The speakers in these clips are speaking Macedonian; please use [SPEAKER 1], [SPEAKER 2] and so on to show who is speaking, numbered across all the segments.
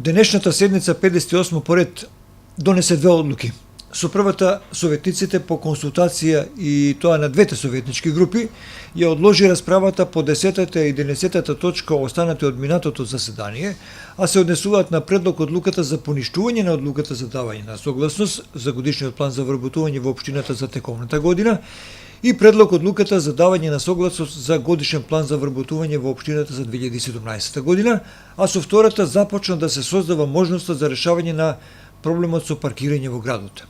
[SPEAKER 1] Денешната седница 58 поред донесе две одлуки. Со првата, советниците по консултација и тоа на двете советнички групи ја одложи расправата по 10-та и 11-та точка останати од минатото заседание, а се однесуваат на предлог одлуката за поништување на одлуката за давање на согласност за годишниот план за вработување во општината за тековната година и предлог одлуката за давање на согласност за годишен план за вработување во општината за 2017 година, а со втората започна да се создава можноста за решавање на проблемот со паркирање во градот.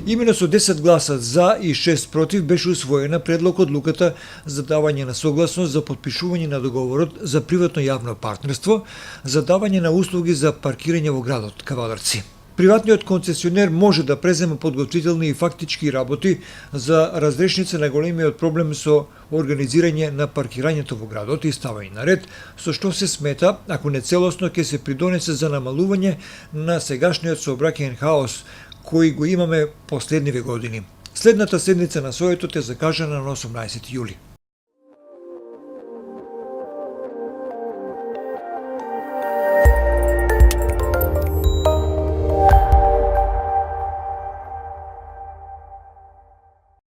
[SPEAKER 1] Имено со 10 гласа за и 6 против беше усвоена предлог одлуката за давање на согласност за потпишување на договорот за приватно јавно партнерство за давање на услуги за паркирање во градот Кавадарци. Приватниот концесионер може да презема подготвителни и фактички работи за разрешница на големиот проблем со организирање на паркирањето во градот и ставање на ред, со што се смета, ако не целосно, ќе се придонесе за намалување на сегашниот сообраќајен хаос кој го имаме последниве години. Следната седница на Советот е закажана на 18 јули.